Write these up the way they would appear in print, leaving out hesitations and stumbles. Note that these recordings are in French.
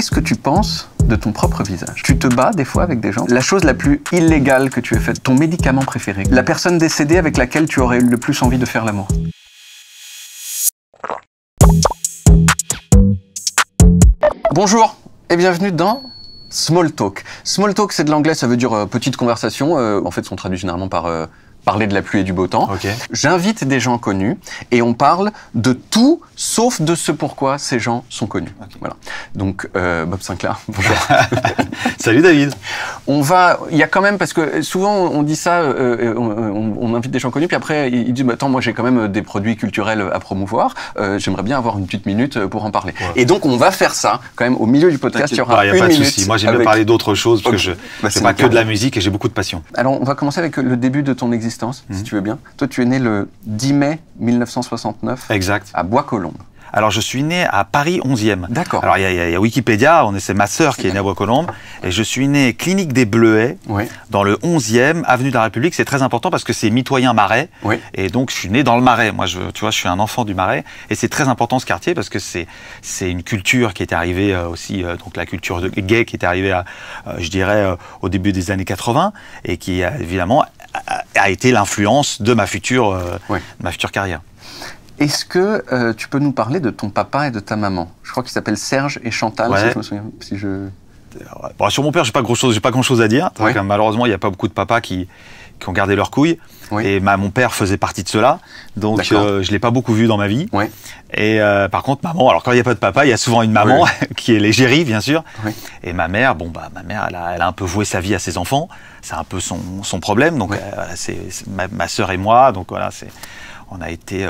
Qu'est-ce que tu penses de ton propre visage? Tu te bats des fois avec des gens? La chose la plus illégale que tu aies faite, ton médicament préféré, la personne décédée avec laquelle tu aurais eu le plus envie de faire l'amour? Bonjour et bienvenue dans Small Talk. Small Talk, c'est de l'anglais, ça veut dire petite conversation. En fait, on traduit généralement par parler de la pluie et du beau temps. Okay. J'invite des gens connus et on parle de tout sauf de ce pourquoi ces gens sont connus. Okay. Voilà. Donc, Bob Sinclair, bonjour. Salut David. Il y a quand même, parce que souvent on dit ça, on invite des gens connus, puis après ils disent, bah, attends, moi j'ai quand même des produits culturels à promouvoir, j'aimerais bien avoir une petite minute pour en parler. Ouais. Et donc on va faire ça, quand même, au milieu du podcast, il y aura une minute. Pas de souci. Moi j'aime bien parler d'autres choses, parce que je fais pas que de la musique et j'ai beaucoup de passion. Alors on va commencer avec le début de ton existence, si tu veux bien. Toi tu es né le 10 mai 1969. Exact. À Bois-Colombes. Alors, je suis né à Paris 11e. D'accord. Alors, il y a Wikipédia, c'est ma sœur qui est née à Bois-Colombes. Et je suis né clinique des Bleuets, oui, dans le 11e, avenue de la République. C'est très important parce que c'est mitoyen Marais. Oui. Et donc, je suis né dans le Marais. Moi, tu vois, je suis un enfant du Marais. Et c'est très important ce quartier parce que c'est une culture qui est arrivée aussi, donc la culture gay qui est arrivée, je dirais, au début des années 80 et qui, évidemment, a été l'influence de ma future carrière. Est-ce que tu peux nous parler de ton papa et de ta maman? Je crois qu'ils s'appellent Serge et Chantal, ouais, si je me souviens. Si je... Bon, sur mon père, j'ai pas grand-chose à dire. Ouais. Malheureusement, il n'y a pas beaucoup de papas qui ont gardé leurs couilles. Oui. Et mon père faisait partie de cela. Donc, je l'ai pas beaucoup vu dans ma vie. Oui. Et par contre, maman, alors quand il n'y a pas de papa, il y a souvent une maman, oui, qui est l'égérie, bien sûr. Oui. Et ma mère, elle a un peu voué sa vie à ses enfants. C'est un peu son problème. Donc, oui, c'est ma sœur et moi. Donc, voilà, on a été...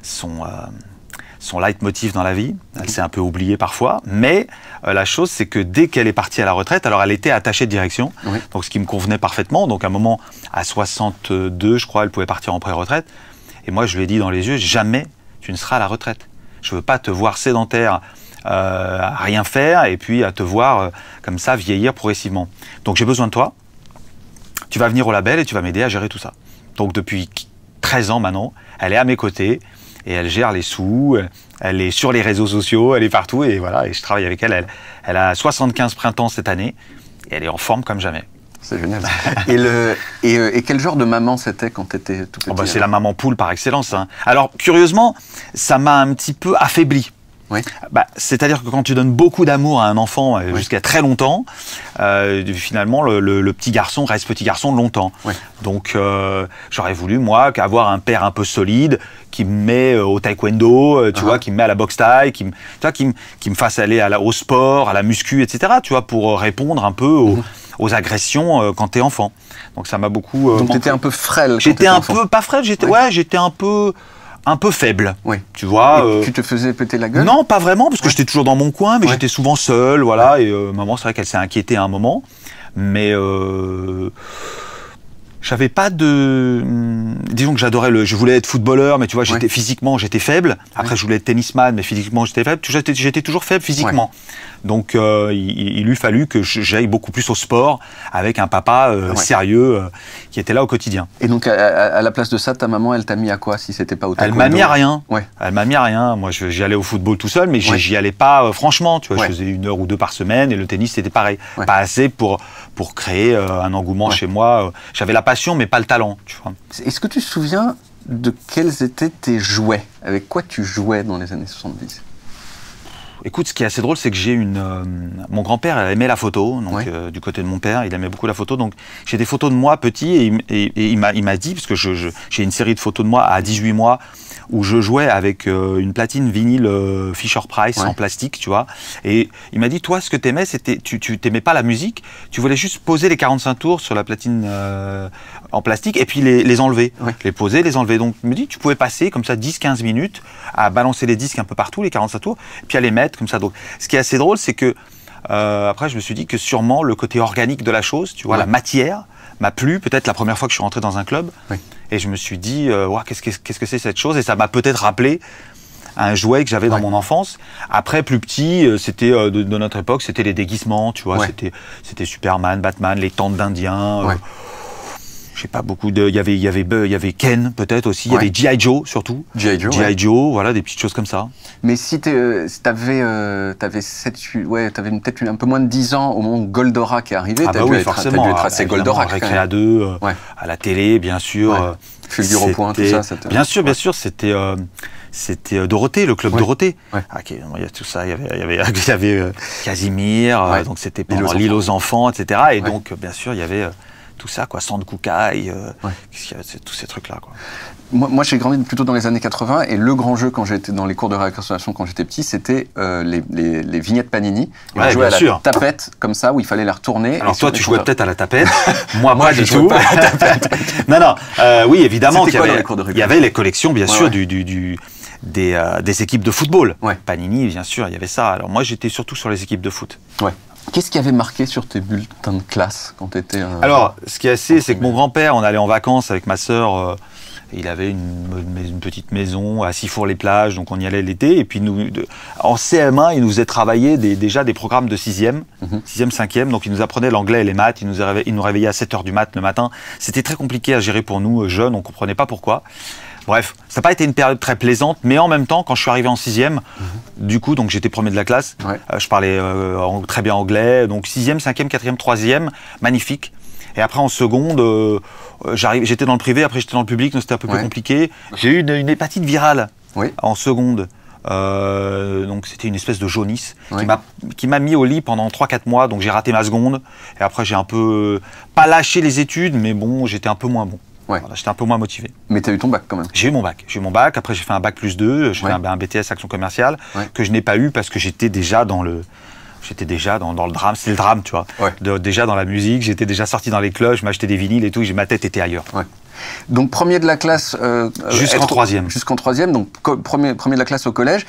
son leitmotiv dans la vie. Elle s'est un peu oubliée parfois, mais la chose, c'est que dès qu'elle est partie à la retraite, alors elle était attachée de direction, oui, donc ce qui me convenait parfaitement. Donc à un moment, à 62, je crois, elle pouvait partir en pré-retraite. Et moi, je lui ai dit dans les yeux, jamais tu ne seras à la retraite. Je veux pas te voir sédentaire, à rien faire, et puis à te voir comme ça vieillir progressivement. Donc j'ai besoin de toi. Tu vas venir au label et tu vas m'aider à gérer tout ça. Donc depuis 13 ans maintenant, elle est à mes côtés. Et elle gère les sous, elle est sur les réseaux sociaux, elle est partout, et voilà, et je travaille avec elle. Elle a 75 printemps cette année, et elle est en forme comme jamais. C'est génial. Et quel genre de maman c'était quand tu étais tout petit? C'est la maman poule par excellence. Hein. Alors, curieusement, ça m'a un petit peu affaibli. Oui. C'est-à-dire que quand tu donnes beaucoup d'amour à un enfant jusqu'à très longtemps, finalement, le petit garçon reste petit garçon longtemps. Oui. Donc, j'aurais voulu, moi, avoir un père un peu solide, qui me met au taekwondo, tu vois, qui me met à la boxe thaï, qui me fasse aller au sport, à la muscu, etc., tu vois, pour répondre un peu aux agressions quand t'es enfant. Donc, ça m'a beaucoup... Donc, t'étais un peu frêle. J'étais un peu... Pas frêle, j'étais un peu faible, oui, tu vois. Tu te faisais péter la gueule? Non, pas vraiment, parce que j'étais toujours dans mon coin, mais j'étais souvent seul, voilà. Et maman, c'est vrai qu'elle s'est inquiétée à un moment, mais j'avais pas de... Disons que je voulais être footballeur, mais tu vois, physiquement, j'étais faible. Après, je voulais être tennisman, mais physiquement, j'étais faible. J'étais toujours faible physiquement. Donc, il eût fallu que j'aille beaucoup plus au sport avec un papa sérieux qui était là au quotidien. Et donc, à la place de ça, ta maman, elle t'a mis à quoi si c'était pas au taekwondo? Elle m'a mis à rien. Ouais. Elle m'a mis à rien. Moi, j'y allais au football tout seul, mais j'y allais pas franchement. Tu vois, je faisais 1 heure ou 2 par semaine, et le tennis, c'était pareil. Pas assez pour créer un engouement chez moi. J'avais la passion, mais pas le talent. Tu vois. Est-ce que tu te souviens de quels étaient tes jouets? Avec quoi tu jouais dans les années 70? Écoute, ce qui est assez drôle, c'est que mon grand-père aimait la photo, donc du côté de mon père, il aimait beaucoup la photo, donc j'ai des photos de moi petit, et il m'a dit, parce que j'ai une série de photos de moi à 18 mois, où je jouais avec une platine vinyle Fisher-Price en plastique, tu vois, et il m'a dit, toi, ce que t'aimais, c'était, tu t'aimais pas la musique, tu voulais juste poser les 45 tours sur la platine en plastique, et puis les enlever, les poser, les enlever, donc il me dit, tu pouvais passer comme ça 10-15 minutes à balancer les disques un peu partout, les 45 tours, puis à les mettre comme ça. Donc, ce qui est assez drôle, c'est que après, je me suis dit que sûrement le côté organique de la chose, tu vois, la matière, m'a plu. Peut-être la première fois que je suis rentré dans un club, et je me suis dit, qu'est-ce que c'est cette chose? Et ça m'a peut-être rappelé un jouet que j'avais dans mon enfance. Après, plus petit, c'était de notre époque, c'était les déguisements, tu vois, c'était Superman, Batman, les tentes d'Indiens. Je sais pas, beaucoup de... Il y avait Ken, peut-être aussi. Il y avait G.I. Joe, surtout. G.I. Joe, G.I. Joe, voilà, des petites choses comme ça. Mais si t'avais peut-être un peu moins de 10 ans au moment où Goldorak est arrivé, t'as dû être assez Goldorak. Récréa 2, à la télé, bien sûr. Fulgure au point, tout ça. Bien sûr, c'était... C'était Dorothée, le club Dorothée. Ouais. Il y a tout ça, il y avait Casimir, donc c'était pendant l'île aux enfants, etc. Et donc, bien sûr, il y avait tout ça, quoi, Sandkoukaï, tous ces trucs-là, quoi. Moi, j'ai grandi plutôt dans les années 80, et le grand jeu quand j'étais dans les cours de récréation quand j'étais petit, c'était les vignettes Panini. Et on jouait à la tapette, comme ça, où il fallait la retourner. Alors toi, tu jouais peut-être à la tapette. Moi, pas du tout. Pas à la tapette. Non, oui, évidemment. C'était quoi dans les cours de récréation ? Il y avait les collections, bien sûr, des équipes de football. Panini, bien sûr, il y avait ça. Alors moi, j'étais surtout sur les équipes de foot. Qu'est-ce qui avait marqué sur tes bulletins de classe quand tu étais... Alors, ce qui est assez, c'est que mon grand-père, on allait en vacances avec ma sœur, il avait une petite maison à Sifour-les-Plages, donc on y allait l'été. Et puis, en CM1, il nous faisait travailler déjà des programmes de 6e, 6e, 5e. Donc, il nous apprenait l'anglais et les maths. Il nous réveillait à 7h du mat le matin. C'était très compliqué à gérer pour nous, jeunes. On ne comprenait pas pourquoi. Bref, ça n'a pas été une période très plaisante, mais en même temps, quand je suis arrivé en 6e, du coup, donc j'étais premier de la classe, je parlais très bien anglais, donc 6e, 5e, 4e, 3e, magnifique. Et après, en seconde, j'étais dans le privé, après j'étais dans le public, donc c'était un peu plus compliqué. J'ai eu une hépatite virale en seconde. Donc c'était une espèce de jaunisse qui m'a mis au lit pendant 3-4 mois, donc j'ai raté ma seconde. Et après, j'ai un peu, pas lâché les études, mais bon, j'étais un peu moins bon. Voilà, j'étais un peu moins motivé. Mais tu as eu ton bac quand même. J'ai eu mon bac. Après, j'ai fait un bac +2. J'ai fait un BTS Action Commerciale que je n'ai pas eu parce que j'étais déjà dans le drame. C'est le drame, tu vois. Déjà dans la musique. J'étais déjà sorti dans les clubs. Je m'achetais des vinyles et tout. Ma tête était ailleurs. Donc premier de la classe... jusqu'en 3e. Jusqu'en 3e, donc premier de la classe au collège.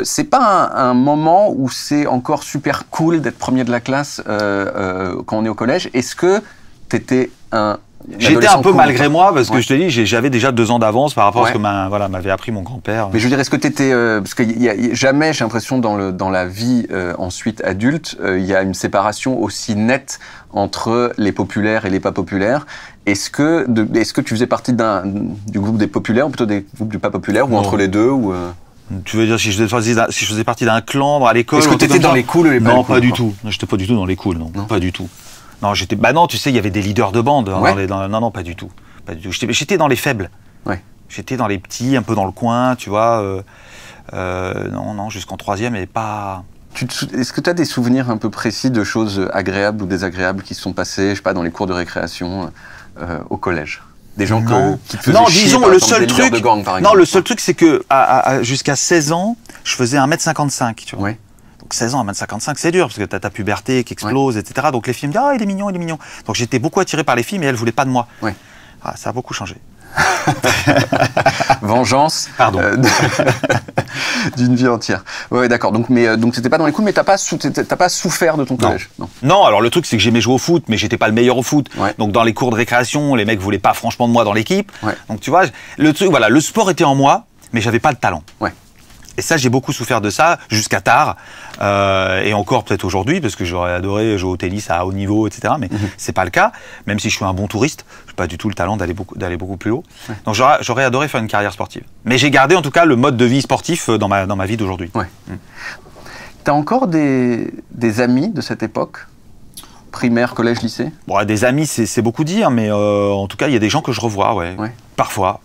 C'est pas un moment où c'est encore super cool d'être premier de la classe quand on est au collège. Est-ce que tu étais un... J'étais un peu malgré moi parce que je te dis, j'avais déjà 2 ans d'avance par rapport à ce que m'avait appris mon grand-père. Mais je veux dire, est-ce que tu étais... parce que jamais, j'ai l'impression, dans la vie ensuite adulte, il y a une séparation aussi nette entre les populaires et les pas populaires. Est-ce que tu faisais partie du groupe des populaires ou plutôt des groupes du pas populaire ou entre les deux ou Tu veux dire si je faisais partie d'un clan à l'école? Est-ce que tu étais dans les cools ou les pas Non, pas du tout. Je n'étais pas du tout dans les cools, non. Pas du tout. Non, non, tu sais, il y avait des leaders de bande. Non, pas du tout. J'étais dans les faibles. J'étais dans les petits, un peu dans le coin, tu vois. Non, jusqu'en 3e, et pas... Est-ce que tu as des souvenirs un peu précis de choses agréables ou désagréables qui se sont passées, je sais pas, dans les cours de récréation au collège? Des gens qui te faisaient chier, disons, le seul truc... de gang, par exemple. Non, le seul truc, c'est que jusqu'à 16 ans, je faisais 1m55, tu vois. Donc 16 ans à 1m55, c'est dur, parce que tu as ta puberté qui explose, etc. Donc les filles me disent « Ah, il est mignon, il est mignon ». Donc j'étais beaucoup attiré par les filles, mais elles ne voulaient pas de moi. Ça a beaucoup changé. Vengeance d'une vie entière. D'accord. Donc c'était pas dans les coups, mais t'as pas souffert de ton collège. Non, alors le truc, c'est que j'aimais jouer au foot, mais j'étais pas le meilleur au foot. Donc dans les cours de récréation, les mecs voulaient pas franchement de moi dans l'équipe. Donc tu vois, le truc, voilà, le sport était en moi, mais j'avais pas le talent. Et ça, j'ai beaucoup souffert de ça, jusqu'à tard, et encore peut-être aujourd'hui, parce que j'aurais adoré jouer au tennis à haut niveau, etc. Mais c'est pas le cas, même si je suis un bon touriste, j'ai pas du tout le talent d'aller beaucoup plus haut. Donc j'aurais adoré faire une carrière sportive. Mais j'ai gardé en tout cas le mode de vie sportif dans ma vie d'aujourd'hui. T'as encore des amis de cette époque? Primaire, collège, lycée? Des amis, c'est beaucoup dire, mais en tout cas, il y a des gens que je revois, parfois.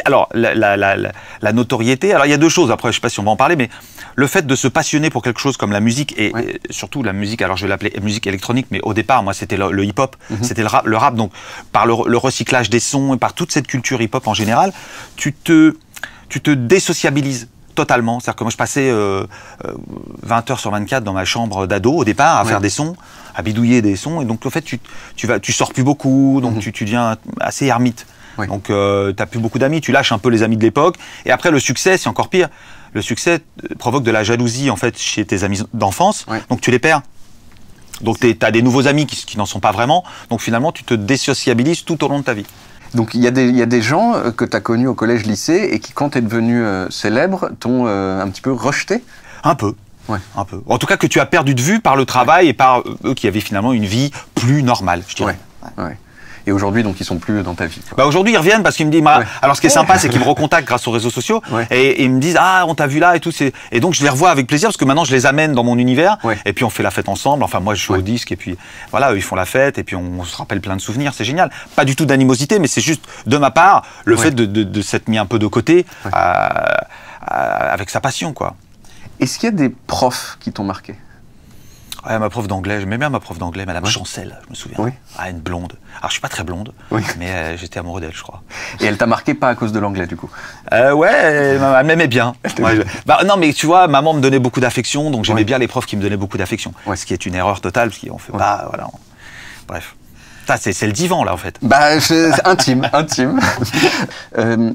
Alors, la notoriété, alors il y a 2 choses, après je sais pas si on va en parler, mais le fait de se passionner pour quelque chose comme la musique, et surtout la musique, alors je vais l'appeler musique électronique, mais au départ, moi c'était le hip-hop, c'était le rap, donc par le recyclage des sons et par toute cette culture hip-hop en général, tu te désociabilises totalement. C'est-à-dire que moi je passais 20 heures sur 24 dans ma chambre d'ado au départ à faire des sons, à bidouiller des sons, et donc en fait tu sors plus beaucoup, donc tu deviens assez ermite. Donc tu n'as plus beaucoup d'amis, tu lâches un peu les amis de l'époque, et après le succès, c'est encore pire. Le succès provoque de la jalousie en fait chez tes amis d'enfance, donc tu les perds. Donc tu as des nouveaux amis qui n'en sont pas vraiment, donc finalement tu te désociabilises tout au long de ta vie. Donc il y a des gens que tu as connus au collège-lycée et qui, quand tu es devenu célèbre, t'ont un petit peu rejeté? Un peu. Un peu. En tout cas que tu as perdu de vue par le travail et par eux qui avaient finalement une vie plus normale, je dirais. Et aujourd'hui, donc, ils sont plus dans ta vie. Bah aujourd'hui, ils reviennent parce qu'ils me disent. Alors, ce qui est sympa, c'est qu'ils me recontactent grâce aux réseaux sociaux et ils me disent ah, on t'a vu là et tout. Et donc, je les revois avec plaisir parce que maintenant, je les amène dans mon univers et puis on fait la fête ensemble. Enfin, moi, je suis au disque et puis voilà, eux, ils font la fête et puis on se rappelle plein de souvenirs. C'est génial. Pas du tout d'animosité, mais c'est juste de ma part le fait de s'être mis un peu de côté avec sa passion, quoi. Est-ce qu'il y a des profs qui t'ont marqué? Ouais, ma prof d'anglais, j'aimais bien ma prof d'anglais, Madame Chancel, je me souviens. Oui. Ah, une blonde. Alors, je suis pas très blonde, mais j'étais amoureux d'elle, je crois. Et elle t'a marqué pas à cause de l'anglais, du coup? Ouais, elle m'aimait bien. Non, mais tu vois, maman me donnait beaucoup d'affection, donc j'aimais bien les profs qui me donnaient beaucoup d'affection. Ce qui est une erreur totale, parce qu'on fait pas, voilà. Bref. Ça, c'est le divan, là, en fait. Bah, c'est intime, intime.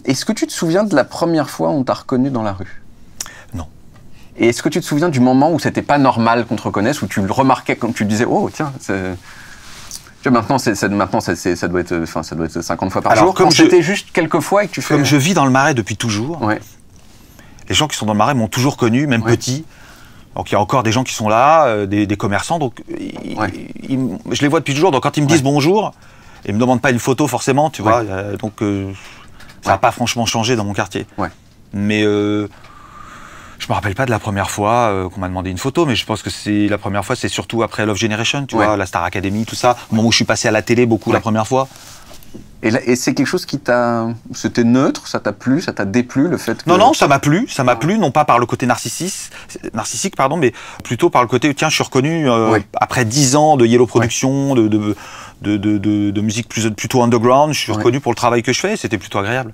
Est-ce que tu te souviens de la première fois où on t'a reconnu dans la rue? Non. Et est-ce que tu te souviens du moment où c'était pas normal qu'on te reconnaisse, où tu le remarquais quand tu disais oh tiens, maintenant ça doit être 50 fois par jour. Comme c'était juste quelques fois et que tu fais. Comme je vis dans le Marais depuis toujours. Les gens qui sont dans le Marais m'ont toujours connu, même petit. Donc il y a encore des gens qui sont là, des commerçants. Donc je les vois depuis toujours. Donc quand ils me disent bonjour, ils me demandent pas une photo forcément, tu vois. Donc ça n'a pas franchement changé dans mon quartier. Mais je me rappelle pas de la première fois qu'on m'a demandé une photo, mais je pense que c'est la première fois, c'est surtout après Love Generation, tu vois, la Star Academy, tout ça, au moment où je suis passé à la télé beaucoup la première fois. Et c'est quelque chose qui t'a... C'était neutre, ça t'a plu, ça t'a déplu, le fait que... Non, ça m'a plu, non pas par le côté narcissique, mais plutôt par le côté, tiens, je suis reconnu après 10 ans de Yellow Production, de musique plutôt underground, je suis reconnu pour le travail que je fais, c'était plutôt agréable.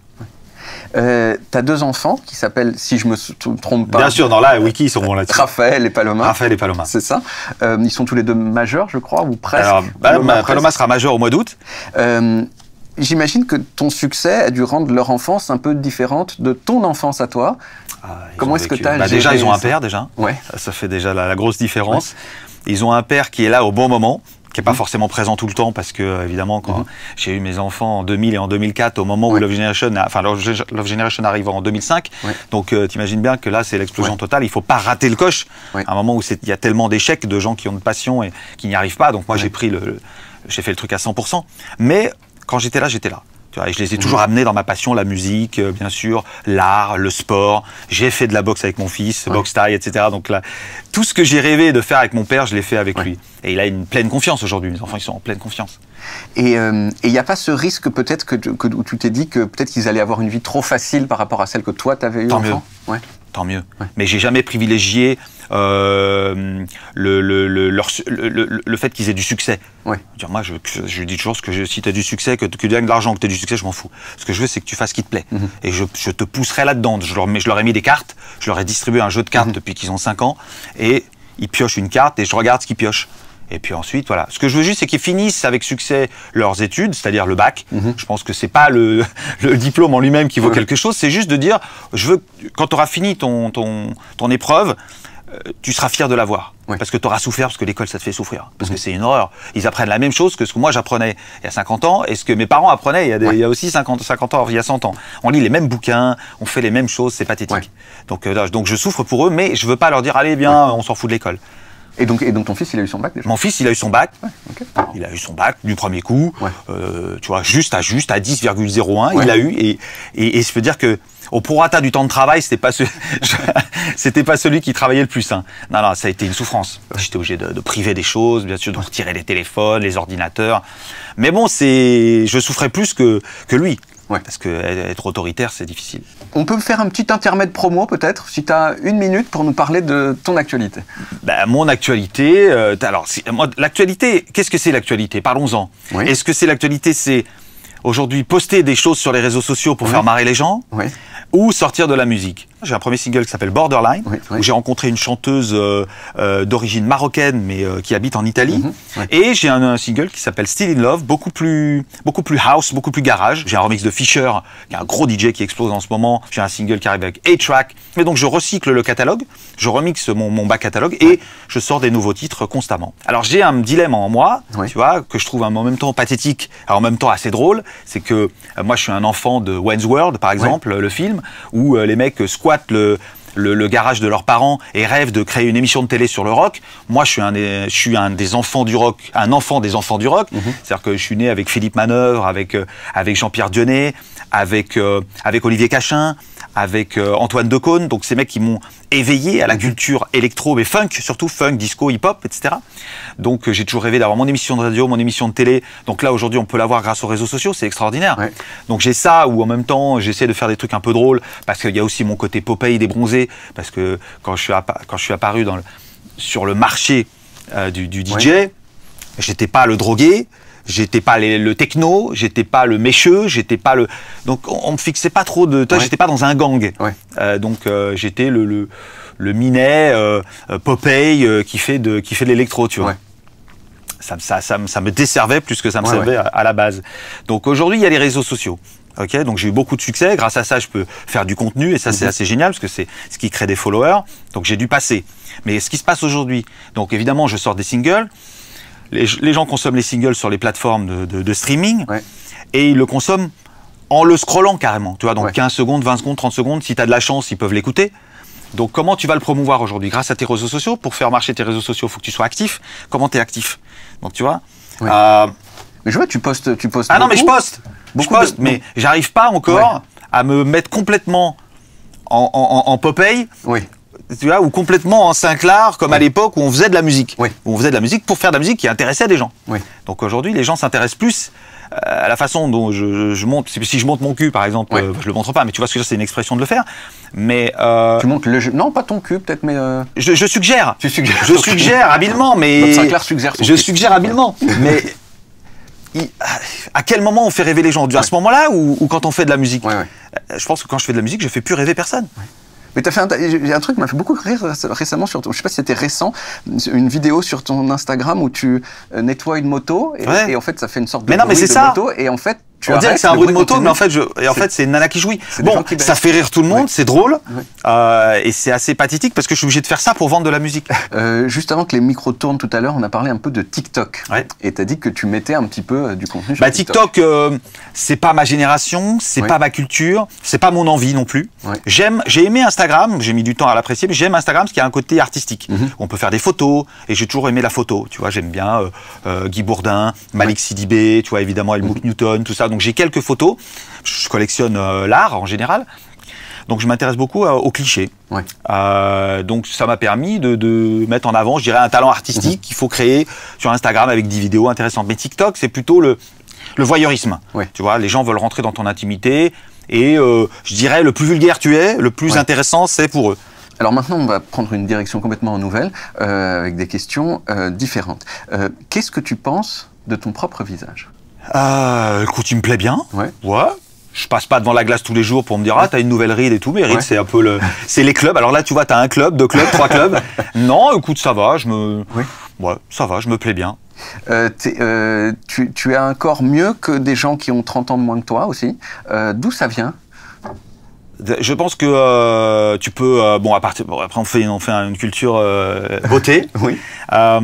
T'as 2 enfants qui s'appellent, si je me trompe pas... Bien sûr, dans la wiki, ils sont bons là-dessus. Raphaël et Paloma. Raphaël et Paloma. C'est ça. Ils sont tous les 2 majeurs, je crois, ou presque. Alors, Paloma sera majeur au mois d'août. J'imagine que ton succès a dû rendre leur enfance un peu différente de ton enfance à toi. Comment est-ce que tu as géré déjà, ils ont un père, déjà. Ouais. Ça fait déjà la grosse différence. Ils ont un père qui est là au bon moment, qui n'est pas forcément présent tout le temps, parce que, évidemment, quand j'ai eu mes enfants en 2000 et en 2004, au moment où Love Generation arrive en 2005, donc t'imagines bien que là, c'est l'explosion totale. Il ne faut pas rater le coche. À un moment où il y a tellement d'échecs de gens qui ont de passion et qui n'y arrivent pas. Donc moi, j'ai fait le truc à 100%. Mais quand j'étais là, j'étais là. Tu vois, et je les ai toujours amenés dans ma passion, la musique, bien sûr, l'art, le sport. J'ai fait de la boxe avec mon fils, boxe taille, etc. Donc là, tout ce que j'ai rêvé de faire avec mon père, je l'ai fait avec lui. Et il a une pleine confiance aujourd'hui. Mes enfants, ils sont en pleine confiance. Et il n'y a pas ce risque peut-être où tu t'es dit que peut-être qu'ils allaient avoir une vie trop facile par rapport à celle que toi, tu avais eue enfant? Tant mieux. Mais j'ai jamais privilégié le fait qu'ils aient du succès. Moi, je dis toujours si tu as du succès, que tu gagnes de l'argent, que tu as du succès, je m'en fous. Ce que je veux, c'est que tu fasses ce qui te plaît. Et je te pousserai là-dedans. Je leur ai mis des cartes, je leur ai distribué un jeu de cartes depuis qu'ils ont 5 ans, et ils piochent une carte et je regarde ce qu'ils piochent. Et puis ensuite, voilà. Ce que je veux juste, c'est qu'ils finissent avec succès leurs études, c'est-à-dire le bac. Je pense que c'est pas le diplôme en lui-même qui vaut quelque chose, c'est juste de dire, quand tu auras fini ton épreuve, tu seras fier de l'avoir. Parce que tu auras souffert, parce que l'école, ça te fait souffrir. Parce que c'est une horreur. Ils apprennent la même chose que ce que moi j'apprenais il y a 50 ans et ce que mes parents apprenaient il y a aussi 50 ans, il y a 100 ans. On lit les mêmes bouquins, on fait les mêmes choses, c'est pathétique. Donc je souffre pour eux, mais je veux pas leur dire, allez, bien, on s'en fout de l'école. Et donc ton fils, il a eu son bac déjà? Mon fils, il a eu son bac. Il a eu son bac du premier coup. Tu vois, juste à 10,01, il a eu. Et je peux dire que au prorata du temps de travail, c'était pas celui qui travaillait le plus. Hein. Non, ça a été une souffrance. J'étais obligé de priver des choses, bien sûr, de retirer les téléphones, les ordinateurs. Mais bon, je souffrais plus que lui. Parce que être autoritaire, c'est difficile. On peut faire un petit intermède promo, peut-être, si tu as 1 minute pour nous parler de ton actualité. Mon actualité, l'actualité, qu'est-ce que c'est l'actualité? Parlons-en. Est-ce que c'est l'actualité, c'est aujourd'hui poster des choses sur les réseaux sociaux pour faire marrer les gens ou sortir de la musique? J'ai un premier single qui s'appelle Borderline, où j'ai rencontré une chanteuse d'origine marocaine, mais qui habite en Italie. Et j'ai un single qui s'appelle Still in Love, beaucoup plus house, beaucoup plus garage. J'ai un remix de Fisher, qui est un gros DJ qui explose en ce moment. J'ai un single qui arrive avec A-Track. Mais donc je recycle le catalogue, je remixe mon back catalogue et je sors des nouveaux titres constamment. Alors j'ai un dilemme en moi, tu vois, que je trouve en même temps pathétique, et en même temps assez drôle. C'est que moi je suis un enfant de Wayne's World, par exemple, le film, où les mecs squattent le garage de leurs parents et rêvent de créer une émission de télé sur le rock. Moi, je suis un des enfants du rock, un enfant des enfants du rock. C'est-à-dire que je suis né avec Philippe Manœuvre, avec Jean-Pierre Dionnet, avec Olivier Cachin, avec Antoine Decaune, donc ces mecs qui m'ont éveillé à la culture électro, mais funk, surtout funk, disco, hip-hop, etc. Donc j'ai toujours rêvé d'avoir mon émission de radio, mon émission de télé. Donc là, aujourd'hui, on peut l'avoir grâce aux réseaux sociaux, c'est extraordinaire. Ouais. Donc j'ai ça, ou en même temps, j'essaie de faire des trucs un peu drôles, parce qu'il y a aussi mon côté Popeye des bronzés, parce que quand je suis apparu sur le marché du DJ, ouais. J'étais pas le drogué, j'étais pas le techno, j'étais pas le mécheux, j'étais pas le... Donc on me fixait pas trop de... Toi, ouais. J'étais pas dans un gang. Ouais. Donc j'étais le minet Popeye qui fait de l'électro, tu vois. Ouais. Ça me desservait plus que ça me servait à la base. Donc aujourd'hui, il y a les réseaux sociaux. Okay, donc j'ai eu beaucoup de succès. Grâce à ça, je peux faire du contenu et ça, c'est assez génial parce que c'est ce qui crée des followers. Donc j'ai dû passer. Mais ce qui se passe aujourd'hui, donc évidemment, je sors des singles. Les gens consomment les singles sur les plateformes de streaming et ils le consomment en le scrollant carrément. Tu vois, donc 15 secondes, 20 secondes, 30 secondes. Si tu as de la chance, ils peuvent l'écouter. Donc comment tu vas le promouvoir aujourd'hui? Grâce à tes réseaux sociaux. Pour faire marcher tes réseaux sociaux, il faut que tu sois actif. Comment tu es actif? Donc tu vois. Mais je vois, tu postes. Ah beaucoup. Non, mais je poste. Mais j'arrive pas encore à me mettre complètement en Popeye. Oui. Tu vois, ou complètement en Sinclair, comme à l'époque où on faisait de la musique. Oui. Où on faisait de la musique pour faire de la musique qui intéressait des gens. Oui. Donc aujourd'hui, les gens s'intéressent plus à la façon dont je monte. Si je monte mon cul, par exemple, je le montre pas, mais tu vois ce que c'est une expression de le faire. Mais tu montes le jeu. Non, pas ton cul, peut-être, mais. Je suggère. Tu suggères. Je suggère habilement, mais. Donc Sinclair suggère. Je suggère habilement, mais. À quel moment on fait rêver les gens? À ce moment-là ou quand on fait de la musique? Je pense que quand je fais de la musique, je fais plus rêver personne. Mais t'as fait un truc qui m'a fait beaucoup rire récemment, je sais pas si c'était récent, une vidéo sur ton Instagram où tu nettoies une moto et en fait ça fait une sorte de bruit de moto et en fait on dirait que c'est un bruit de moto, mais en fait, c'est une nana qui jouit. Bon, ça fait rire tout le monde, c'est drôle, et c'est assez pathétique parce que je suis obligé de faire ça pour vendre de la musique. Juste avant que les micros tournent tout à l'heure, on a parlé un peu de TikTok. Et t'as dit que tu mettais un petit peu du contenu sur TikTok. TikTok, c'est pas ma génération, c'est pas ma culture, c'est pas mon envie non plus. J'ai aimé Instagram, j'ai mis du temps à l'apprécier, mais j'aime Instagram parce qu'il y a un côté artistique. On peut faire des photos, et j'ai toujours aimé la photo. Tu vois, j'aime bien Guy Bourdin, Malik Sidibé, tu vois, évidemment Helmut Newton, tout ça. Donc j'ai quelques photos, je collectionne l'art en général, donc je m'intéresse beaucoup aux clichés. Donc ça m'a permis de mettre en avant, je dirais, un talent artistique qu'il faut créer sur Instagram avec des vidéos intéressantes. Mais TikTok, c'est plutôt le voyeurisme. Tu vois, les gens veulent rentrer dans ton intimité et je dirais, le plus vulgaire tu es, le plus intéressant c'est pour eux. Alors maintenant, on va prendre une direction complètement nouvelle, avec des questions différentes. Qu'est-ce que tu penses de ton propre visage? Écoute, il me plaît bien. Ouais. Je passe pas devant la glace tous les jours pour me dire, ah, t'as une nouvelle ride et tout. Mais ride, c'est un peu c'est les clubs. Alors là, tu vois, t'as un club, 2 clubs, 3 clubs. Non, écoute, ça va, ça va, je me plais bien. Tu as un corps mieux que des gens qui ont 30 ans de moins que toi aussi. D'où ça vient? Je pense que tu peux... après, on fait une culture beauté. Ça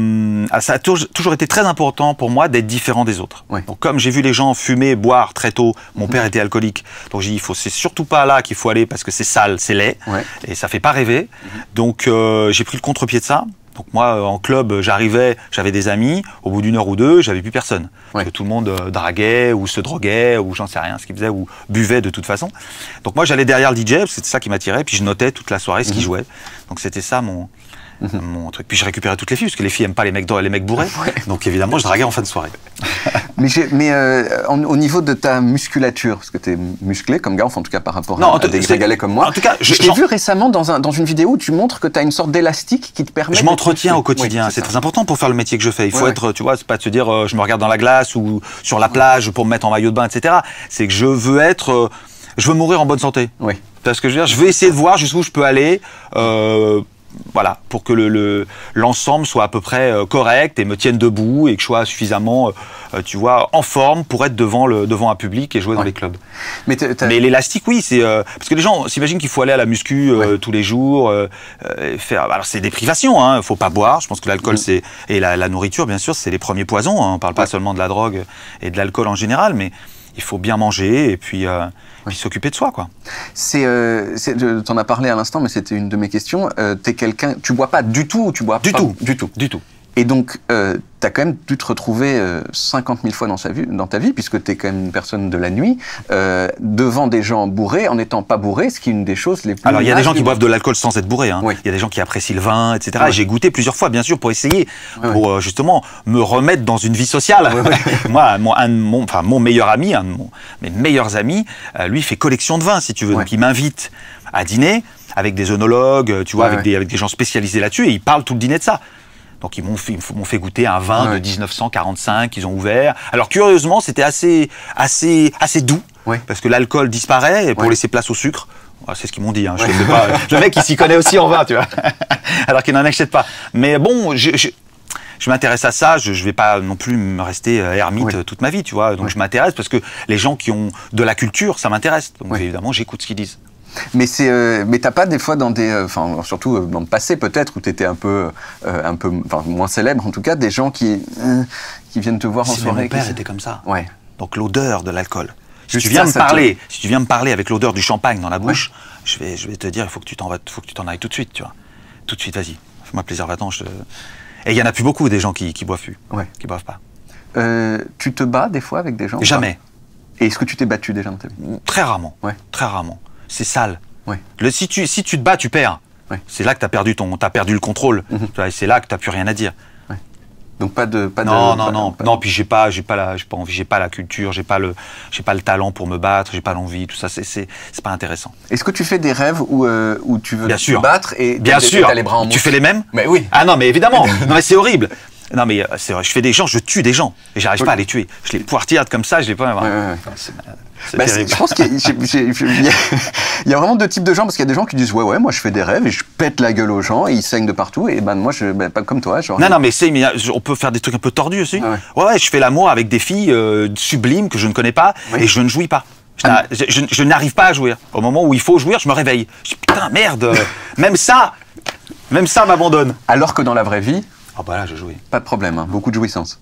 a toujours été très important pour moi d'être différent des autres. Donc, comme j'ai vu les gens fumer, boire très tôt, mon père était alcoolique. Donc, j'ai dit, c'est surtout pas là qu'il faut aller parce que c'est sale, c'est laid. Et ça fait pas rêver. Donc, j'ai pris le contre-pied de ça. Donc moi, en club, j'avais des amis, au bout d'1 heure ou 2, j'avais plus personne. Parce que tout le monde draguait, ou se droguait, ou j'en sais rien ce qu'il faisait, ou buvait de toute façon. Donc moi, j'allais derrière le DJ, parce que c'était ça qui m'attirait, puis je notais toute la soirée ce qu'il jouait. Donc c'était ça mon truc. Puis je récupérais toutes les filles, parce que les filles aiment pas les mecs bourrés. Donc évidemment, je draguais en fin de soirée. mais au niveau de ta musculature, parce que tu es musclé comme gars, enfin en tout cas par rapport à des grégalais comme moi. En tout cas, je t'ai vu récemment dans une vidéo où tu montres que tu as une sorte d'élastique qui te permet... Je m'entretiens au quotidien, c'est très important pour faire le métier que je fais. Il faut être, tu vois, c'est pas de se dire je me regarde dans la glace ou sur la plage pour me mettre en maillot de bain, etc. C'est que je veux mourir en bonne santé. Tu vois ce que je veux dire? Je veux essayer de voir jusqu'où je peux aller. Voilà, pour que l'ensemble soit à peu près correct et me tienne debout et que je sois suffisamment, tu vois, en forme pour être devant un public et jouer dans les clubs. Mais l'élastique, oui, c'est parce que les gens s'imaginent qu'il faut aller à la muscu tous les jours, faire. Alors c'est des privations, hein, faut pas boire. Je pense que l'alcool et la nourriture, bien sûr, c'est les premiers poisons. Hein, on parle pas seulement de la drogue et de l'alcool en général, mais il faut bien manger et puis s'occuper de soi, quoi. T'en as parlé à l'instant, mais c'était une de mes questions. T'es quelqu'un, tu bois pas du tout ou tu bois du pas tout, du tout. Et donc, tu as quand même dû te retrouver 50 000 fois dans ta vie, puisque tu es quand même une personne de la nuit, devant des gens bourrés, en n'étant pas bourré, ce qui est une des choses les plus... Alors, il y a des gens qui boivent de l'alcool sans être bourrés. Hein. Oui. Il y a des gens qui apprécient le vin, etc. Oui. J'ai goûté plusieurs fois, bien sûr, pour essayer, pour justement me remettre dans une vie sociale. Moi, mon meilleur ami, un de mes meilleurs amis, lui, fait collection de vins, si tu veux. Donc, il m'invite à dîner avec des œnologues, tu vois, avec des gens spécialisés là-dessus, et ils parlent tout le dîner de ça. Donc ils m'ont fait goûter un vin de 1945 qu'ils ont ouvert. Alors curieusement, c'était assez doux, parce que l'alcool disparaît pour laisser place au sucre. C'est ce qu'ils m'ont dit. Hein. Je sais pas. Le mec, il s'y connaît aussi en vin, tu vois. Alors qu'il n'en achète pas. Mais bon, je m'intéresse à ça. Je vais pas non plus me rester ermite toute ma vie, tu vois. Donc je m'intéresse parce que les gens qui ont de la culture, ça m'intéresse. Donc évidemment, j'écoute ce qu'ils disent. Mais t'as pas des fois dans des, surtout dans le passé peut-être où t'étais un peu moins célèbre en tout cas, des gens qui viennent te voir en soirée. Mon père était comme ça. Ouais. Donc l'odeur de l'alcool. Si tu viens me parler avec l'odeur du champagne dans la bouche, je vais te dire il faut que tu t'en ailles tout de suite, tu vois. Tout de suite, vas-y. Fais-moi plaisir, va-t'en. Et il y en a plus beaucoup des gens qui boivent plus, qui boivent pas. Tu te bats des fois avec des gens? Jamais. Et est-ce que tu t'es battu déjà dans ta vie? Très rarement. Très rarement. C'est sale. Ouais. Si tu te bats, tu perds. Ouais. C'est là que t'as perdu le contrôle. C'est là que t'as plus rien à dire. Ouais. Donc pas de. Non. Puis j'ai pas la culture, j'ai pas le talent pour me battre, j'ai pas l'envie, tout ça. C'est pas intéressant. Est-ce que tu fais des rêves où tu veux te battre et bien sûr. T'as les bras en mousse? Tu fais les mêmes? Mais oui. Ah non, mais évidemment. Non, mais c'est horrible. Non mais c'est vrai, je tue des gens et j'arrive pas à les tuer. Je les poireaude comme ça, je les pas. C'est terrible. Je pense qu'il y a vraiment deux types de gens, parce qu'il y a des gens qui disent ouais moi je fais des rêves et je pète la gueule aux gens et ils saignent de partout, et moi pas comme toi. Genre... Non mais on peut faire des trucs un peu tordus aussi. Ouais, je fais l'amour avec des filles sublimes que je ne connais pas et je ne jouis pas. Je n'arrive pas à jouir. Au moment où il faut jouir, je me réveille. Je dis putain merde, même ça m'abandonne. Alors que dans la vraie vie. Ah bah là, je jouis. Pas de problème, beaucoup de jouissance.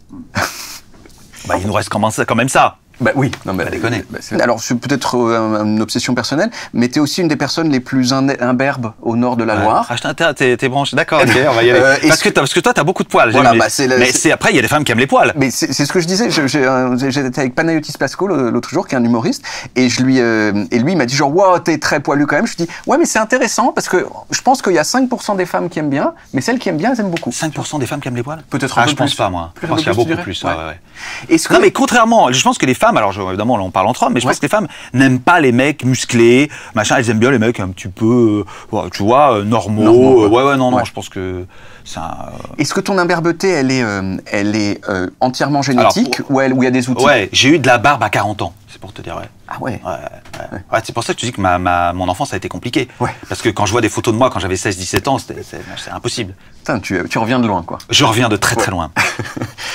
Bah il nous reste quand même ça. Bah oui, non mais déconner. Alors c'est peut-être une obsession personnelle, mais t'es aussi une des personnes les plus imberbes au nord de la Loire. Ah, t'es branché, d'accord, ok, on va y aller. Parce que toi, t'as beaucoup de poils. Voilà, mais après, il y a des femmes qui aiment les poils. Mais c'est ce que je disais. J'étais avec Panayotis Pasco l'autre jour, qui est un humoriste, et lui, il m'a dit genre, wow, t'es très poilu quand même. Je lui dis, ouais, mais c'est intéressant parce que je pense qu'il y a 5% des femmes qui aiment bien, mais celles qui aiment bien, elles aiment beaucoup. 5% des femmes qui aiment les poils? Peut-être un peu plus. Je pense pas, moi. Je pense qu'il y a beaucoup plus. Non, mais contrairement, je pense que les femmes, alors évidemment, là, on parle entre hommes, mais je pense que les femmes n'aiment pas les mecs musclés, machin. Elles aiment bien les mecs un petit peu, tu vois, normaux. Non, je pense que ça. Est-ce que ton imberbeté, elle est entièrement génétique, ou il y a des outils? Ouais, j'ai eu de la barbe à 40 ans, c'est pour te dire, Ah ouais. Ouais, c'est pour ça que tu dis que mon enfance a été compliquée. Ouais. Parce que quand je vois des photos de moi quand j'avais 16-17 ans, c'est impossible. Putain, tu reviens de loin, quoi. Je reviens de très loin.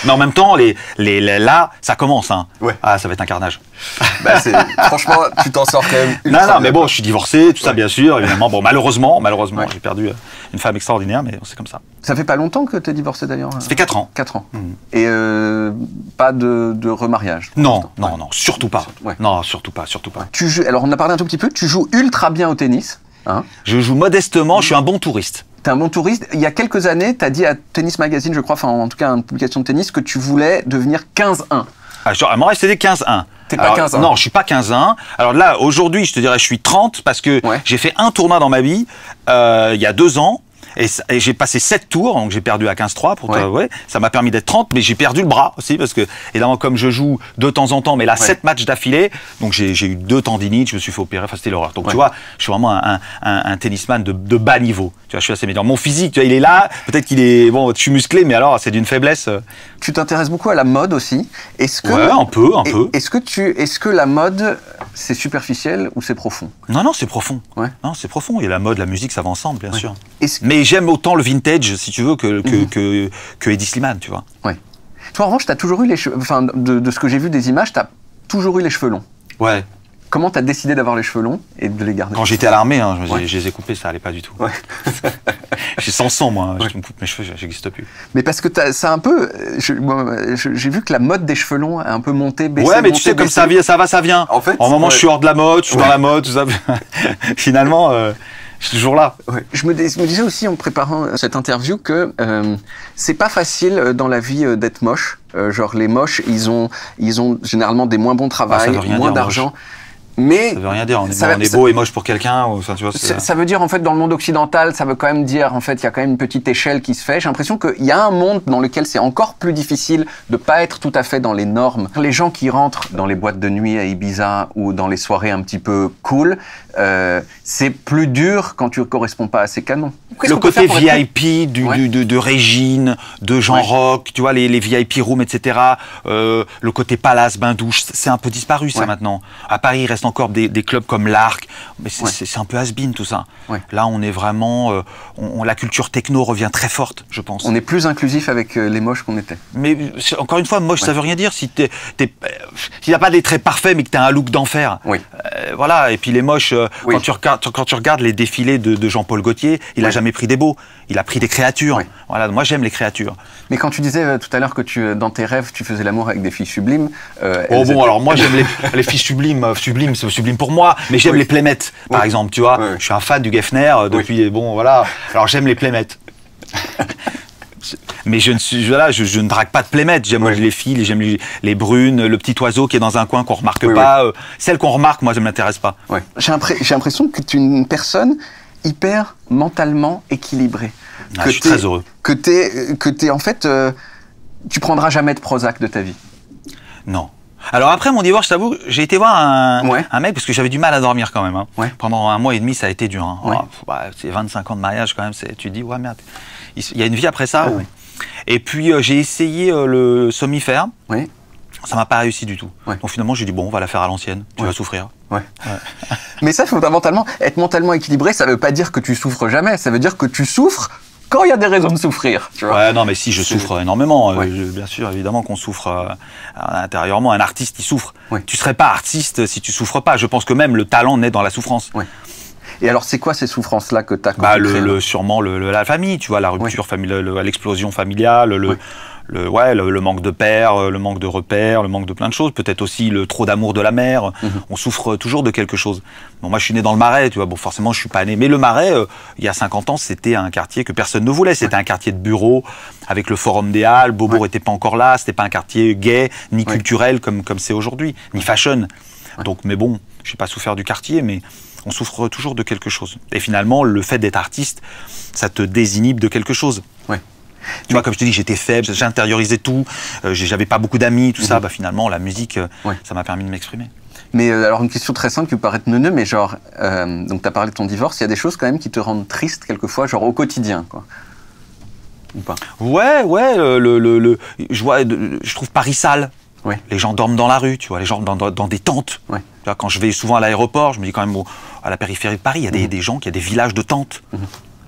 Mais en même temps, là, ça commence. Hein. Ouais. Ah, ça va être un carnage. Franchement, tu t'en sors quand même. Non, mais bon, je suis divorcé, tout ça, bien sûr, évidemment. Bon, malheureusement, j'ai perdu une femme extraordinaire, mais c'est comme ça. Ça fait pas longtemps que t'es divorcé, d'ailleurs? Ça fait 4 ans. 4 ans. Et pas de remariage? Non, surtout pas. Non, surtout pas. Alors, on a parlé un tout petit peu, tu joues ultra bien au tennis. Hein? Je joue modestement, je suis un bon touriste. T'es un bon touriste. Il y a quelques années, t'as dit à Tennis Magazine, je crois, en tout cas une publication de tennis, que tu voulais devenir 15-1. Ah, moi, c'était 15-1. T'es pas 15-1? Non, je suis pas 15-1. Alors là, aujourd'hui, je te dirais, je suis 30 parce que j'ai fait un tournoi dans ma vie il y a 2 ans. Et j'ai passé 7 tours, donc j'ai perdu à 15-3 pour toi, ça m'a permis d'être 30, mais j'ai perdu le bras aussi, parce que, évidemment, comme je joue de temps en temps, mais là, 7 matchs d'affilée, donc j'ai eu 2 tendinites, je me suis fait opérer, c'était l'horreur. Donc tu vois, je suis vraiment un tennisman de bas niveau. Tu vois, je suis assez médiocre. Mon physique, tu vois, il est là, peut-être qu'il est, bon, je suis musclé, mais alors, c'est d'une faiblesse. Tu t'intéresses beaucoup à la mode aussi. Est-ce que, un peu. Est-ce que la mode, c'est superficiel ou c'est profond? Non, c'est profond. Non, c'est profond. Il y a la mode, la musique, ça va ensemble, bien sûr. Mais j'aime autant le vintage, si tu veux, que Eddie Slimane, tu vois. Ouais. Toi, en revanche, t'as toujours eu les cheveux... Enfin, de ce que j'ai vu des images, t'as toujours eu les cheveux longs. Ouais. Comment tu as décidé d'avoir les cheveux longs et de les garder? Quand j'étais à l'armée, hein, je les ai coupés, ça allait pas du tout. Ouais. J'ai 100 sang, moi, je me coupe mes cheveux, j'existe plus. Mais parce que ça un peu... J'ai vu que la mode des cheveux longs a un peu monté, baissé, ouais, mais monté, tu sais, comme baissé. ça va, ça vient. En fait, en moment, je suis hors de la mode, je suis dans la mode, tout ça. Finalement, je suis toujours là. Ouais. Je me disais aussi en préparant cette interview que c'est pas facile dans la vie d'être moche. Genre les moches, ils ont généralement des moins bons travail, moins d'argent. Mais ça veut rien dire, on est beau et moche pour quelqu'un. Tu vois, ça veut dire en fait dans le monde occidental, ça veut quand même dire en fait il y a quand même une petite échelle qui se fait. J'ai l'impression qu'il y a un monde dans lequel c'est encore plus difficile de pas être tout à fait dans les normes. Les gens qui rentrent dans les boîtes de nuit à Ibiza ou dans les soirées un petit peu cool, c'est plus dur quand tu corresponds pas à ces canons. Le côté VIP de Régine, de Jean Rock, tu vois, les VIP rooms, etc. Le côté palace, bain-douche, c'est un peu disparu ça maintenant. À Paris, il reste encore des clubs comme l'Arc, mais c'est un peu has-been tout ça. Ouais. Là, on est vraiment... la culture techno revient très forte, je pense. On est plus inclusif avec les moches qu'on était. Mais encore une fois, moche, ça veut rien dire. Si t'il n'y a pas des traits parfaits, mais que tu as un look d'enfer. Voilà, et puis les moches, quand tu regardes les défilés de Jean-Paul Gaultier, il n'a jamais pris des beaux, il a pris des créatures. Voilà, moi j'aime les créatures. Mais quand tu disais tout à l'heure que dans tes rêves, tu faisais l'amour avec des filles sublimes... alors moi j'aime les filles sublimes, c'est sublime pour moi, mais j'aime les playmates, par exemple, tu vois. Je suis un fan du Geffner depuis, bon voilà, alors j'aime les playmates. Mais je ne drague pas de playmates. J'aime les filles, j'aime les brunes, le petit oiseau qui est dans un coin qu'on remarque pas. Celle qu'on remarque, moi, ça ne m'intéresse pas. J'ai l'impression que tu es une personne hyper mentalement équilibrée. Je suis très heureux. Que t'es en fait, tu prendras jamais de Prozac de ta vie. Non. Alors après mon divorce, je t'avoue, j'ai été voir un mec parce que j'avais du mal à dormir quand même. Hein. Pendant 1 mois et demi, ça a été dur. Hein. C'est 25 ans de mariage quand même. Tu te dis, ouais merde, il y a une vie après ça. Et puis j'ai essayé le somnifère. Ça m'a pas réussi du tout. Donc finalement, j'ai dit, bon, on va la faire à l'ancienne. Tu vas souffrir. Mais ça, fondamentalement, être mentalement équilibré, ça veut pas dire que tu souffres jamais. Ça veut dire que tu souffres quand il y a des raisons de souffrir. Tu vois. Non, mais si, je souffre énormément. Bien sûr, évidemment qu'on souffre intérieurement. Un artiste, il souffre. Tu serais pas artiste si tu souffres pas. Je pense que même le talent naît dans la souffrance. Et alors, c'est quoi ces souffrances-là que tu as sûrement la famille, tu vois, la rupture familiale, l'explosion familiale, le manque de père, le manque de repères, le manque de plein de choses. Peut-être aussi le trop d'amour de la mère. On souffre toujours de quelque chose. Bon, moi, je suis né dans le Marais, tu vois. Bon, forcément, je suis pas né. Mais le Marais, il y a 50 ans, c'était un quartier que personne ne voulait. C'était un quartier de bureaux avec le Forum des Halles. Beaubourg était pas encore là. C'était pas un quartier gay, ni culturel comme c'est aujourd'hui, ni fashion. Donc, mais bon, j'ai pas souffert du quartier, mais on souffre toujours de quelque chose. Et finalement, le fait d'être artiste, ça te désinhibe de quelque chose. Tu vois, comme je te dis, j'étais faible, j'intériorisais tout, j'avais pas beaucoup d'amis, tout ça. Bah, finalement, la musique, ça m'a permis de m'exprimer. Mais alors, une question très simple qui peut paraître neuneux, mais genre, donc tu as parlé de ton divorce, il y a des choses quand même qui te rendent triste quelquefois, genre au quotidien, quoi. Ou pas? Je trouve Paris sale. Les gens dorment dans la rue, tu vois, les gens dans des tentes. Tu vois, quand je vais souvent à l'aéroport, je me dis quand même, à la périphérie de Paris, il y a des gens qui ont des villages de tentes.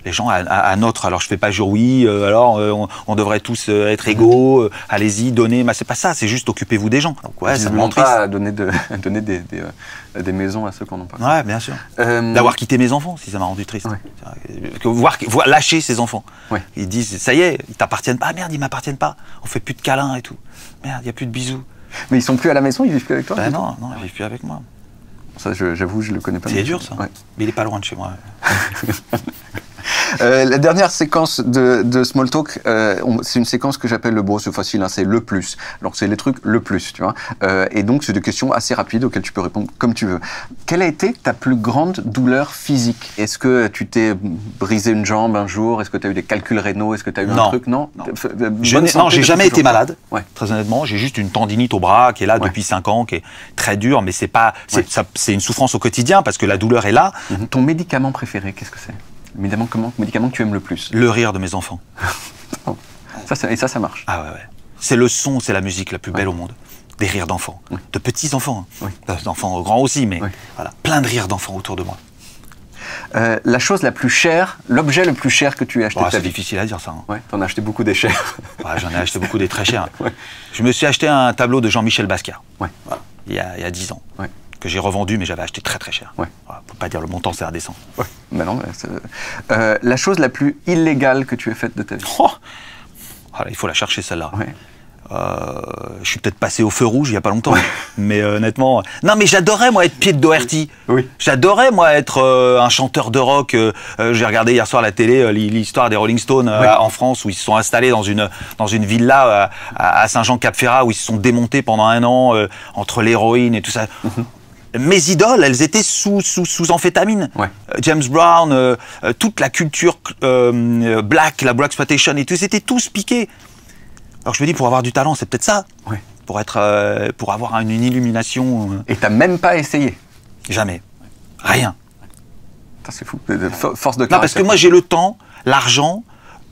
Les gens à notre, alors je fais pas jouer, alors on devrait tous être égaux, allez-y, donnez, mais c'est pas ça, c'est juste occupez-vous des gens. Donc ça me rend triste. Pas donner des maisons à ceux qui n'en ont pas. Ouais, bien sûr. D'avoir quitté mes enfants, si ça m'a rendu triste. Voir lâcher ses enfants. Ils disent, ça y est, ils t'appartiennent pas. Ah merde, ils m'appartiennent pas. On fait plus de câlins et tout. Merde, il y a plus de bisous. Mais ils sont plus à la maison, ils vivent plus avec toi? Non, ils vivent plus avec moi. Ça, j'avoue, je le connais pas. C'est dur ça. Mais il est pas loin de chez moi. La dernière séquence de Small Talk, c'est une séquence que j'appelle c'est facile, hein, c'est le plus. Alors c'est les trucs le plus, tu vois. Et donc c'est des questions assez rapides auxquelles tu peux répondre comme tu veux. Quelle a été ta plus grande douleur physique? Est-ce que tu t'es brisé une jambe un jour? Est-ce que tu as eu des calculs rénaux? Est-ce que tu as eu un truc? Non. J'ai jamais été malade. Très honnêtement, j'ai juste une tendinite au bras qui est là depuis 5 ans, qui est très dure, mais c'est pas, c'est une souffrance au quotidien parce que la douleur est là. Ton médicament préféré, qu'est-ce que c'est? Le médicament que tu aimes le plus? Le rire de mes enfants. Et ça marche. Ah ouais. C'est le son, c'est la musique la plus belle au monde. Des rires d'enfants. De petits enfants. D'enfants grands aussi, mais voilà, plein de rires d'enfants autour de moi. La chose la plus chère, l'objet le plus cher que tu aies acheté de ta vie? C'est difficile à dire ça. T'en as acheté beaucoup des chers. J'en ai acheté beaucoup des très chers. Je me suis acheté un tableau de Jean-Michel Basquiat. Il y a 10 ans. que j'ai revendu, mais j'avais acheté très très cher. Ouais. Voilà, faut pas dire le montant, c'est indécent. Ouais. Mais non, la chose la plus illégale que tu aies faite de ta vie. Oh voilà, il faut la chercher celle-là. Ouais. Je suis peut-être passé au feu rouge il y a pas longtemps, mais honnêtement, non, mais j'adorais moi être Pied de Doherty. Oui. J'adorais moi être un chanteur de rock. J'ai regardé hier soir à la télé l'histoire des Rolling Stones en France, où ils se sont installés dans une villa à Saint-Jean-Cap-Ferrat, où ils se sont démontés pendant un an entre l'héroïne et tout ça. Mes idoles, elles étaient sous amphétamine. Ouais. James Brown, toute la culture black, la blaxploitation et tout, c'était tous piqués. Alors je me dis, pour avoir du talent, c'est peut-être ça. Ouais. Pour avoir une illumination. Et t'as même pas essayé? Jamais. Rien. C'est fou. Force de caractère. Non, parce que moi j'ai le temps, l'argent,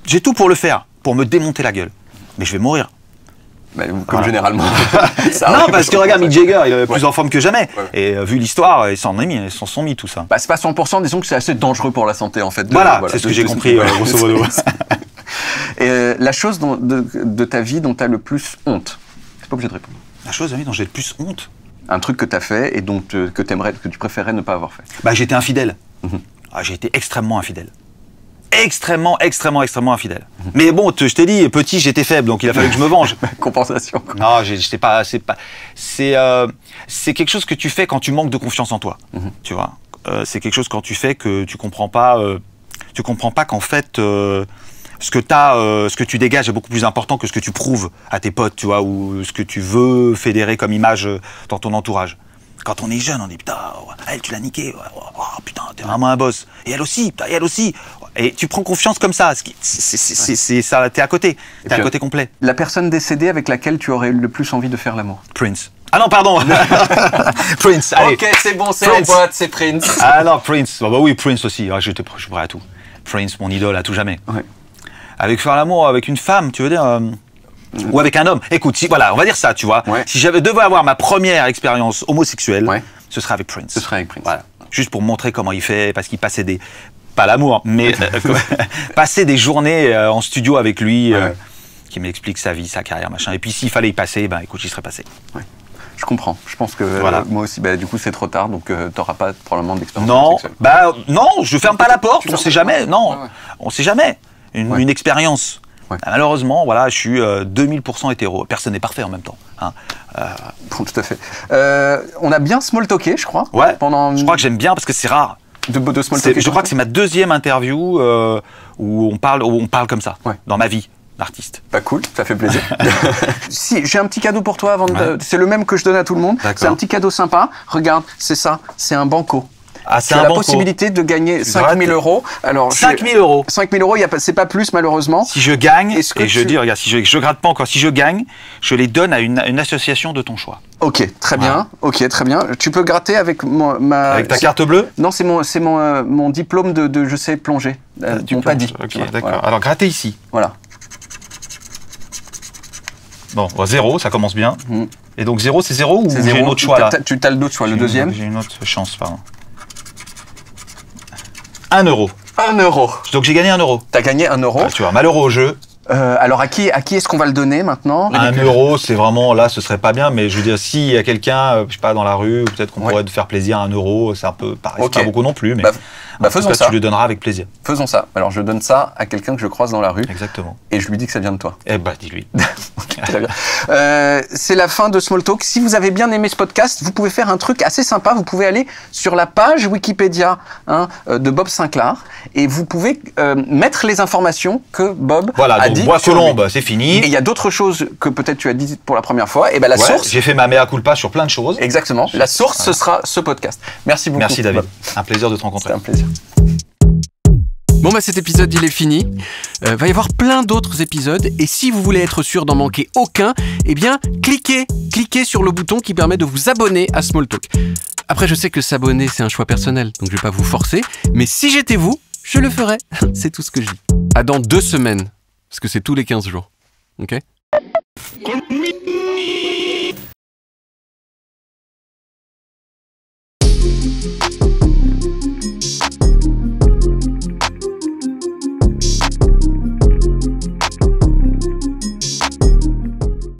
j'ai tout pour le faire, pour me démonter la gueule. Mais je vais mourir. Bah, comme généralement. Non, parce que regarde, Mick Jagger, il est plus en forme que jamais. Ouais. Et vu l'histoire, ils s'en sont mis tout ça. Bah, c'est pas 100%, disons que c'est assez dangereux pour la santé en fait. Voilà, c'est ce que j'ai compris, grosso modo. Et la chose de ta vie dont tu as le plus honte? C'est pas obligé de répondre. La chose de ma vie dont j'ai le plus honte? Un truc que tu as fait et dont que tu préférais ne pas avoir fait. Bah, j'étais infidèle. J'ai été extrêmement infidèle. Extrêmement infidèle. Mais bon, je t'ai dit, petit, j'étais faible, donc il a fallu que je me venge. Compensation. Quoi. Non, c'est quelque chose que tu fais quand tu manques de confiance en toi. Tu vois, c'est quelque chose quand tu fais que tu comprends pas qu'en fait ce que tu dégages est beaucoup plus important que ce que tu prouves à tes potes, tu vois, ou ce que tu veux fédérer comme image dans ton entourage. Quand on est jeune, on dit putain, elle tu l'as niqué, oh, putain, t'es vraiment un boss. Et elle aussi, putain, et elle aussi. Et tu prends confiance comme ça, c'est ça, t'es à côté, t'es à côté complet. La personne décédée avec laquelle tu aurais eu le plus envie de faire l'amour? Prince. Ah non, pardon. Prince, allez. Ok, c'est bon, c'est en boîte, c'est Prince. Ah non, Prince. Bah oui, Prince aussi. Je suis prêt à tout. Prince, mon idole à tout jamais. Ouais. Avec faire l'amour avec une femme, tu veux dire ou avec un homme. Écoute, voilà, on va dire ça, tu vois. Ouais. Si j'avais devais avoir ma première expérience homosexuelle, ce serait avec Prince. Ce serait avec Prince. Voilà. Juste pour montrer comment il fait, parce qu'il passait pas l'amour, mais passer des journées en studio avec lui, qui m'explique sa vie, sa carrière, machin. Et puis s'il fallait y passer, ben écoute, j'y serais passé. Ouais. Je comprends. Je pense que moi aussi, du coup, c'est trop tard, donc t'auras pas probablement d'expérience sexuelle. Non, je ferme pas la porte. On sait jamais. Non, on sait jamais. Une expérience. Ouais. Malheureusement, voilà, je suis 2000% hétéro. Personne n'est parfait en même temps. Hein. Bon, tout à fait. On a bien small talké, je crois. Ouais. Je crois que j'aime bien parce que c'est rare. De small talker. Je crois que c'est ma deuxième interview où on parle comme ça dans ma vie d'artiste. Bah cool, ça fait plaisir. Si, j'ai un petit cadeau pour toi avant c'est le même que je donne à tout le monde. C'est un petit cadeau sympa. Regarde, c'est ça. C'est un banco. Tu as la possibilité de gagner 5 000 euros. Alors, 5 000 euros. 5 000 euros, c'est pas plus malheureusement. Si je gagne, je dis, regarde, si je gratte pas encore, si je gagne, je les donne à une association de ton choix. Ok, très bien. Ok, très bien. Tu peux gratter avec avec ta carte bleue? Non, c'est mon diplôme de je sais plonger. Mon paddy. Ok, d'accord. Voilà. Alors grattez ici. Voilà. Bon, 0, ça commence bien. Et donc 0, c'est 0 ou j'ai une autre choix là? Tu as le d'autre choix, le deuxième. J'ai une autre chance, pardon. 1 euro. 1 euro. Donc j'ai gagné 1 euro. T'as gagné 1 euro. Tu vois, malheureux au jeu. Alors à qui est-ce qu'on va le donner maintenant? 1 euro, c'est vraiment, là, ce serait pas bien, mais je veux dire, s'il y a quelqu'un, je sais pas, dans la rue, peut-être qu'on pourrait te faire plaisir à 1 euro, c'est un peu, pareil, pas beaucoup non plus, mais faisons ça. Tu lui donneras avec plaisir. Faisons ça. Alors je donne ça à quelqu'un que je croise dans la rue. Exactement. Et je lui dis que ça vient de toi. Eh bah, dis-lui. Très bien. C'est la fin de Small Talk. Si vous avez bien aimé ce podcast, vous pouvez faire un truc assez sympa. Vous pouvez aller sur la page Wikipédia de Bob Sinclair et vous pouvez mettre les informations que Bob a dit. Bois-Colombes, c'est fini. Et il y a d'autres choses que peut-être tu as dit pour la première fois. Et ben la source. J'ai fait ma mea culpa sur plein de choses. Exactement. La source, ce sera ce podcast. Merci beaucoup. Merci David. Un plaisir de te rencontrer. C'est un plaisir. Bon cet épisode il est fini, va y avoir plein d'autres épisodes et si vous voulez être sûr d'en manquer aucun, eh bien cliquez sur le bouton qui permet de vous abonner à Smalltalk. Après je sais que s'abonner c'est un choix personnel, donc je vais pas vous forcer, mais si j'étais vous, je le ferais, c'est tout ce que je dis. À dans 2 semaines, parce que c'est tous les 15 jours, ok ?